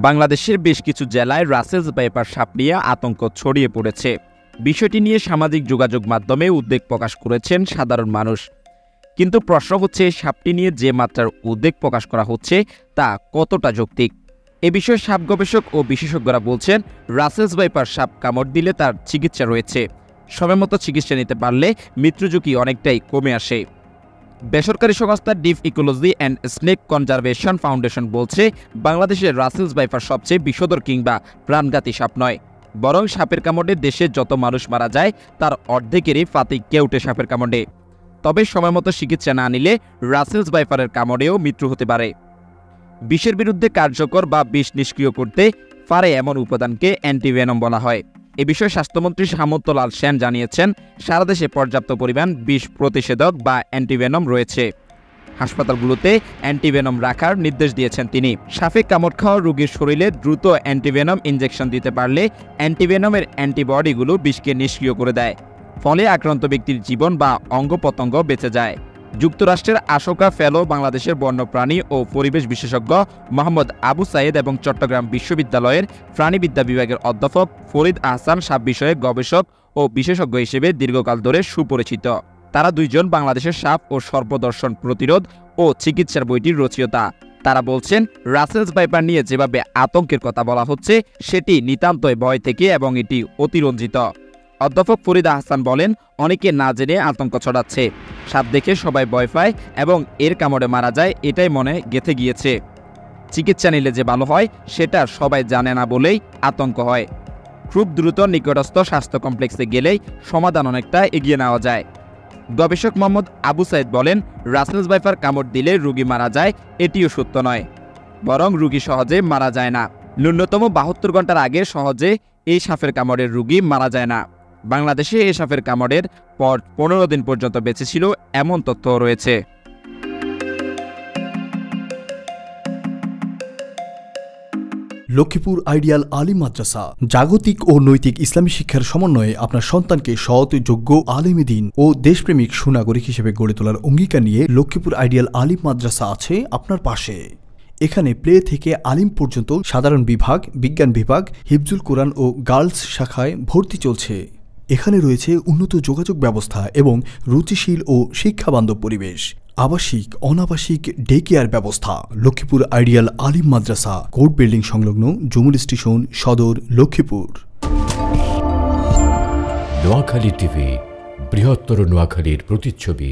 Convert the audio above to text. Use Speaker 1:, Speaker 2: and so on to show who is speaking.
Speaker 1: বাংলাদেশের বেশ কিছু জেলায় রাসেলস ভাইপার সাপ নিয়ে আতঙ্ক ছড়িয়ে পড়েছে। বিষয়টি নিয়ে সামাজিক যোগাযোগ মাধ্যমে উদ্বেগ প্রকাশ করেছেন সাধারণ মানুষ। কিন্তু প্রশ্ন হচ্ছে, সাপটি নিয়ে যে মাত্রার উদ্বেগ প্রকাশ করা হচ্ছে তা কতটা যৌক্তিক? এ বিষয়ে সাপ গবেষক ও বিশেষজ্ঞরা বলছেন, রাসেলস ভাইপার সাপ কামড় দিলে তার চিকিৎসা রয়েছে। সময়মতো চিকিৎসা নিতে পারলে মৃত্যু ঝুঁকি অনেকটাই কমে আসে। বেসরকারি সংস্থা deep ecology and snake conservation foundation বলছে, বাংলাদেশের রাসেলস ভাইপার সবচেয়ে বিষধর কিংবা প্রাণঘাতী সাপ নয়, বরং সাপের কামড়ে দেশে যত মানুষ মারা যায় তার অর্ধেকেরই ফাতিক কেউটে সাপের কামড়ে। তবে সময়মতো চিকিৎসা না নিলে রাসেলস ভাইপারের কামড়েও মৃত্যু হতে পারে। বিষের বিরুদ্ধে কার্যকর বা বিষ নিষ্ক্রিয় করতে পারে এমন উপাদানকে অ্যান্টিভেনম বলা হয়। এ বিষয়ে স্বাস্থ্যমন্ত্রী সামন্ত লাল সেন জানিয়েছেন, সারা দেশে পর্যাপ্ত পরিমাণ বিষ প্রতিষেধক বা অ্যান্টিভেনম রয়েছে। হাসপাতালগুলোতে অ্যান্টিভেনম রাখার নির্দেশ দিয়েছেন তিনি। সাপে কামড় খাওয়া রোগীর শরীরে দ্রুত অ্যান্টিভেনম ইনজেকশন দিতে পারলে অ্যান্টিভেনমের অ্যান্টিবডিগুলো বিষকে নিষ্ক্রিয় করে দেয়। ফলে আক্রান্ত ব্যক্তির জীবন বা অঙ্গ প্রত্যঙ্গ বেঁচে যায়। যুক্তরাষ্ট্রের আশোকা ফেলো, বাংলাদেশের বন্যপ্রাণী ও পরিবেশ বিশেষজ্ঞ মোহাম্মদ আবু সাইদ এবং চট্টগ্রাম বিশ্ববিদ্যালয়ের প্রাণীবিদ্যা বিভাগের অধ্যাপক ফরিদ আহসান সাপ বিষয়ে গবেষক ও বিশেষজ্ঞ হিসেবে দীর্ঘকাল ধরে সুপরিচিত। তারা দুইজন বাংলাদেশের সাপ ও সর্পদর্শন প্রতিরোধ ও চিকিৎসার বইটির রচয়িতা। তারা বলছেন, রাসেলস ভাইপার নিয়ে যেভাবে আতঙ্কের কথা বলা হচ্ছে সেটি নিতান্তই ভয় থেকে এবং এটি অতিরঞ্জিত। অধ্যাপক ফরিদ আহসান বলেন, অনেকে না জেনে আতঙ্ক ছড়াচ্ছে। সাপ দেখে সবাই ভয় পায় এবং এর কামড়ে মারা যায়, এটাই মনে গেঁথে গিয়েছে। চিকিৎসা নিলে যে ভালো হয় সেটা সবাই জানে না বলেই আতঙ্ক হয়। খুব দ্রুত নিকটস্থ স্বাস্থ্য কমপ্লেক্সে গেলেই সমাধান অনেকটা এগিয়ে নেওয়া যায়। গবেষক মোহাম্মদ আবু সাইদ বলেন, রাসেলস ভাইপার কামড় দিলে রোগী মারা যায় এটিও সত্য নয়, বরং রোগী সহজে মারা যায় না। ন্যূনতম 72 ঘন্টার আগে সহজে এই সাপের কামড়ের রোগী মারা যায় না। বাংলাদেশে এই সাপের কামড়ের পর 15 দিন পর্যন্ত বেঁচে ছিল এমন তথ্য রয়েছে।
Speaker 2: লক্ষ্মীপুর আইডিয়াল আলিম মাদ্রাসা জাগতিক ও নৈতিক ইসলামী শিক্ষার সমন্বয়ে আপনার সন্তানকে সৎ, যোগ্য, আলেমে দ্বীন ও দেশপ্রেমিক সুনাগরিক হিসেবে গড়ে তোলার অঙ্গীকার নিয়ে লক্ষ্মীপুর আইডিয়াল আলিম মাদ্রাসা আছে আপনার পাশে। এখানে প্লে থেকে আলিম পর্যন্ত সাধারণ বিভাগ, বিজ্ঞান বিভাগ, হিফজুল কোরআন ও গার্লস শাখায় ভর্তি চলছে। এখানে রয়েছে উন্নত যোগাযোগ ব্যবস্থা এবং রুচিশীল ও শিক্ষাবান্ধব পরিবেশ, আবাসিক অনাবাসিক ডে কেয়ার ব্যবস্থা। লক্ষ্মীপুর আইডিয়াল আলিম মাদ্রাসা, কোর্ট বিল্ডিং সংলগ্ন, জমুল স্টেশন, সদর, লক্ষ্মীপুর।
Speaker 3: নোয়াখালী টিভি, বৃহত্তর নোয়াখালীর প্রতিচ্ছবি।